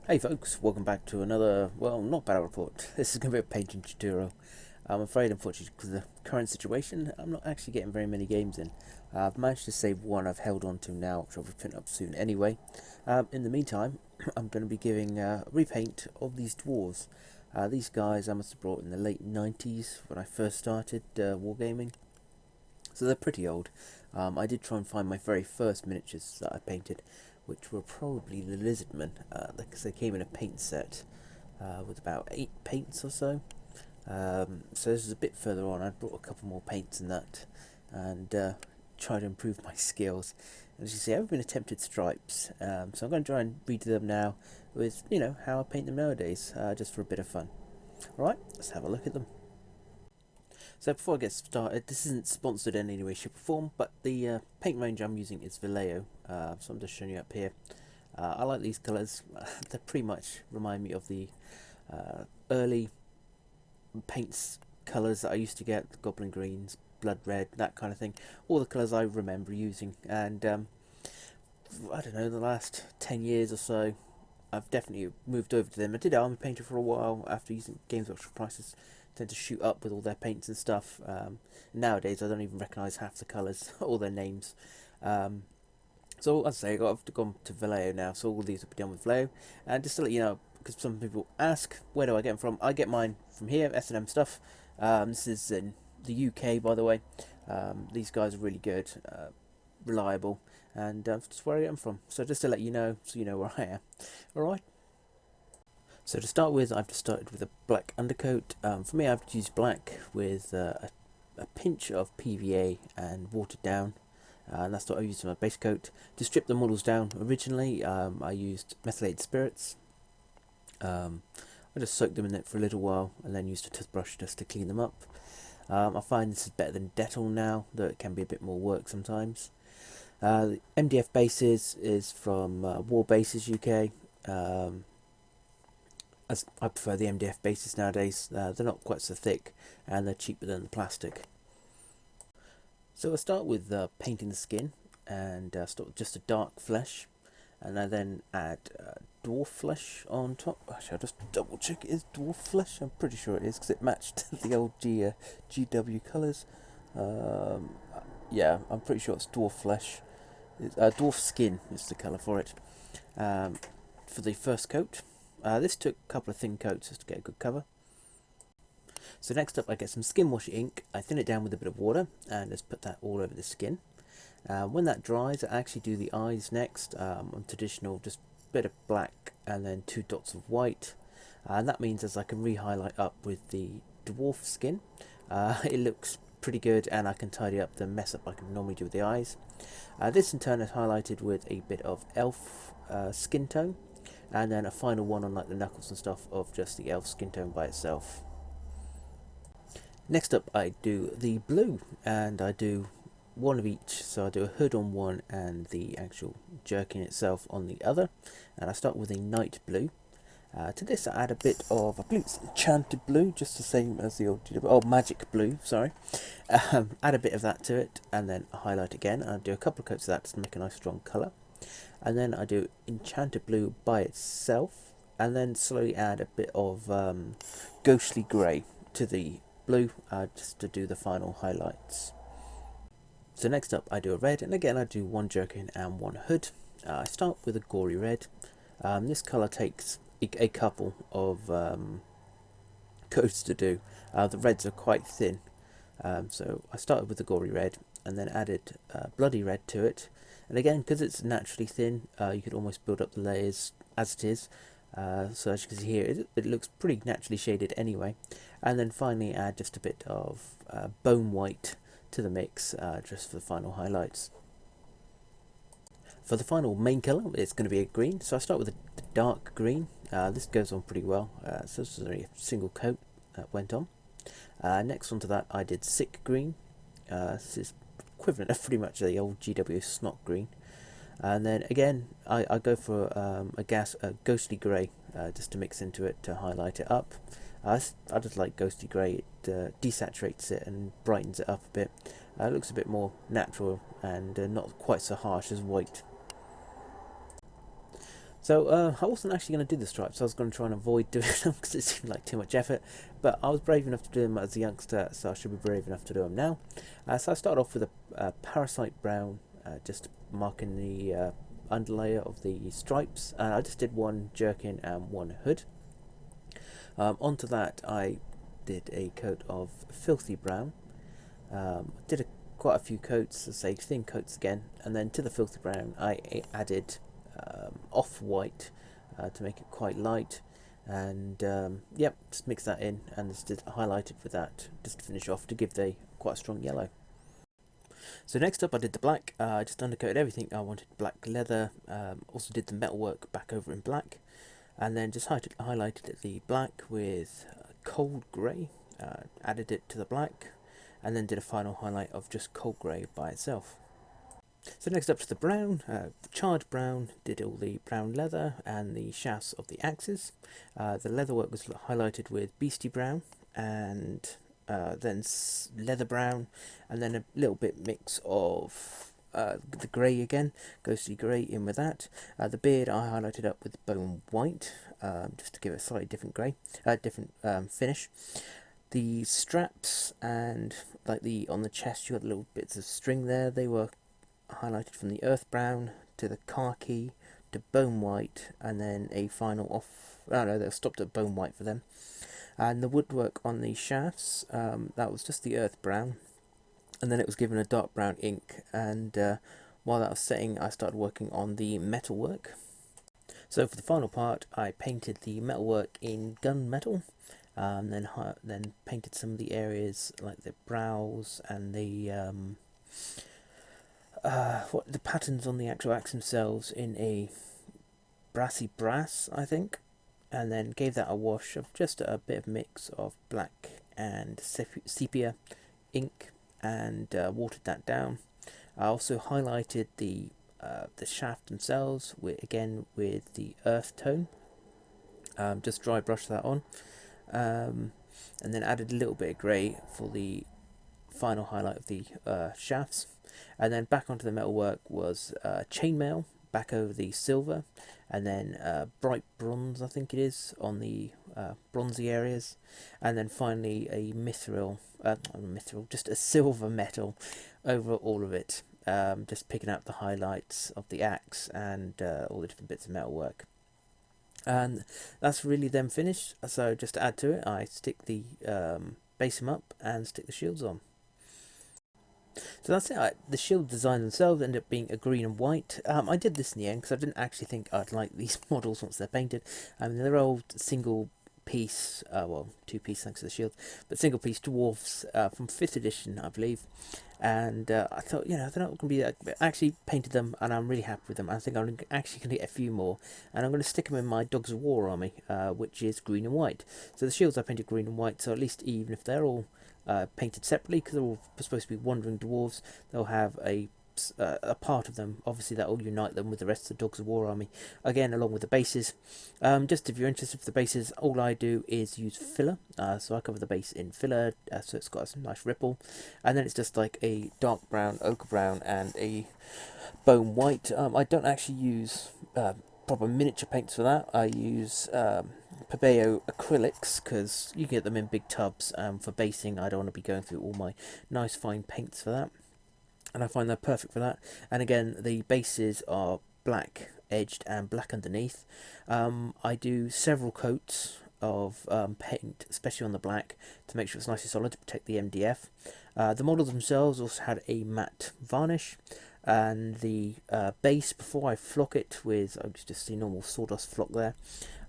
Hey folks, welcome back to another, well, not battle report. This is going to be a painting tutorial. I'm afraid, unfortunately, because of the current situation, I'm not actually getting very many games in. I've managed to save one I've held on to now, which I'll be putting up soon anyway. In the meantime, I'm going to be giving a repaint of these dwarves. These guys I must have brought in the late 90s when I first started wargaming. So they're pretty old. I did try and find my very first miniatures that I painted, which were probably the Lizardmen, because they came in a paint set with about 8 paints or so. So this is a bit further on. I brought a couple more paints in that and try to improve my skills. As you see, I've been attempted stripes, so I'm going to try and redo them now with, how I paint them nowadays, just for a bit of fun. Alright, let's have a look at them. So before I get started, this isn't sponsored in any way, shape or form, but the paint range I'm using is Vallejo, so I'm just showing you up here. I like these colours. They pretty much remind me of the early paints colours that I used to get, the Goblin Greens, Blood Red, that kind of thing. All the colours I remember using, and I don't know, the last 10 years or so, I've definitely moved over to them. I did Army Painter for a while after using Games Workshop prices tend to shoot up with all their paints and stuff. Nowadays, I don't even recognise half the colours or their names. So as I say, I've gone to Vallejo now, so all these will be done with Vallejo. And just to let you know, because some people ask, where do I get them from? I get mine from here, S&M Stuff. This is in the UK, by the way. These guys are really good, reliable, and that's where I get them from. So just to let you know, so you know where I am. Alright. So to start with, I've just started with a black undercoat. For me, I've used black with a pinch of PVA and watered down. And that's what I used in my base coat. To strip the models down originally, I used methylated spirits. I just soaked them in it for a little while and then used a toothbrush just to clean them up. I find this is better than Dettol now, though it can be a bit more work sometimes. The MDF bases is from War Bases UK. As I prefer the MDF bases nowadays. They're not quite so thick and they're cheaper than the plastic. So I start with painting the skin, and start with just a dark flesh, and I then add dwarf flesh on top. Actually, I'll just double check it is dwarf flesh. I'm pretty sure it is because it matched the old GW colours. Yeah, I'm pretty sure it's dwarf flesh. Dwarf skin is the colour for it. For the first coat, this took a couple of thin coats just to get a good cover. So next up I get some skin wash ink, I thin it down with a bit of water and just put that all over the skin. When that dries, I actually do the eyes next, on traditional, just a bit of black and then 2 dots of white. And that means as I can re-highlight up with the dwarf skin, it looks pretty good and I can tidy up the mess up I can normally do with the eyes. This in turn is highlighted with a bit of elf skin tone, and then a final one on like the knuckles and stuff of just the elf skin tone by itself. Next up I do the blue, and I do one of each, so I do a hood on one and the actual jerkin itself on the other, and I start with a night blue. To this I add a bit of, I believe it's enchanted blue, just the same as the old magic blue, sorry. Add a bit of that to it and then highlight again, and I do a couple of coats of that to make a nice strong colour. And then I do enchanted blue by itself, and then slowly add a bit of ghostly grey to the blue, just to do the final highlights. So next up I do a red, and again I do one jerkin and one hood. I start with a gory red. This colour takes a couple of coats to do. The reds are quite thin, so I started with the gory red and then added bloody red to it. And again, because it's naturally thin, you could almost build up the layers as it is. So as you can see here, it looks pretty naturally shaded anyway. And then finally add just a bit of bone white to the mix, just for the final highlights. For the final main colour, it's going to be a green, so I start with the dark green. This goes on pretty well, so this is only a single coat that went on. Next onto that I did sick green. This is equivalent of pretty much the old GW snot green. And then again I go for a ghostly grey, just to mix into it to highlight it up. I just like ghostly grey. It desaturates it and brightens it up a bit. It looks a bit more natural and not quite so harsh as white. So I wasn't actually going to do the stripes. I was going to try and avoid doing them because it seemed like too much effort. But I was brave enough to do them as a youngster, so I should be brave enough to do them now. So I started off with a parasite brown, just marking the underlayer of the stripes. I just did one jerkin and one hood. Onto that I did a coat of filthy brown. Did quite a few coats, say thin coats again, and then to the filthy brown I added off-white to make it quite light, and yep, just mix that in and just did highlighted with that just to finish off to give the quite a strong yellow. So next up I did the black. I just undercoated everything. I wanted black leather, also did the metalwork back over in black, and then just highlighted the black with cold grey, added it to the black, and then did a final highlight of just cold grey by itself. So next up to the brown, charred brown, did all the brown leather and the shafts of the axes. The leatherwork was highlighted with beastie brown, and then leather brown, and then a little bit mix of the grey again, ghostly grey in with that. The beard I highlighted up with bone white, just to give it a slightly different grey, different finish. The straps and like on the chest, you got the little bits of string there. They were highlighted from the earth brown to the khaki to bone white, and then a final off. Oh no, they stopped at bone white for them. And the woodwork on the shafts, that was just the earth brown, and then it was given a dark brown ink. And while that was setting, I started working on the metalwork. So for the final part, I painted the metalwork in gunmetal. Then painted some of the areas like the brows and the patterns on the actual axe themselves in a brassy brass, I think, and then gave that a wash of just a bit of mix of black and sepia ink, and watered that down. I also highlighted the shaft themselves again with the earth tone. Just dry brush that on. And then added a little bit of grey for the final highlight of the shafts, and then back onto the metalwork was chainmail back over the silver, and then bright bronze, I think it is, on the bronzy areas, and then finally a just a silver metal over all of it, just picking up the highlights of the axe and all the different bits of metalwork. And that's really them finished. So just to add to it, I stick the base them up and stick the shields on. So that's it. The shield design themselves ended up being a green and white. I did this in the end because I didn't actually think I'd like these models once they're painted. I mean, they're old single piece, well, two piece thanks to the shield, but single piece dwarfs from 5th edition, I believe. And I thought, they're not going to be that. I actually painted them, and I'm really happy with them. I think I'm actually going to get a few more, and I'm going to stick them in my Dogs of War army, which is green and white. So the shields I painted green and white, so at least even if they're all painted separately, because they're all supposed to be wandering dwarves, they'll have a part of them, obviously, that will unite them with the rest of the Dogs of War army, again along with the bases. Just if you're interested for the bases, all I do is use filler, so I cover the base in filler, so it's got a nice ripple, and then it's just like a dark brown, ochre brown, and a bone white. I don't actually use proper miniature paints for that. I use Pabeo acrylics because you get them in big tubs. For basing, I don't want to be going through all my nice fine paints for that, and I find they're perfect for that. And again, the bases are black edged and black underneath. I do several coats of paint, especially on the black, to make sure it's nice and solid to protect the MDF. The models themselves also had a matte varnish, and the base, before I flock it with, I just see normal sawdust flock there,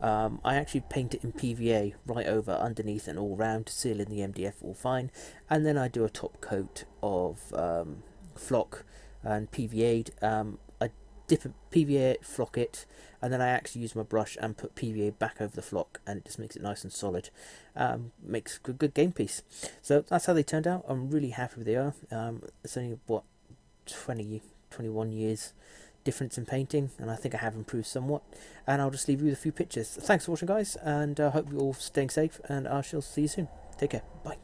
I actually paint it in PVA right over, underneath, and all round to seal in the MDF all fine, and then I do a top coat of flock and PVA'd. I dip a PVA, flock it, and then I actually use my brush and put PVA back over the flock, and it just makes it nice and solid. Makes a good game piece. So that's how they turned out. I'm really happy with they are. It's only, 21 years difference in painting, and I think I have improved somewhat. And I'll just leave you with a few pictures. Thanks for watching, guys, and I hope you're all staying safe, and I shall see you soon. Take care. Bye.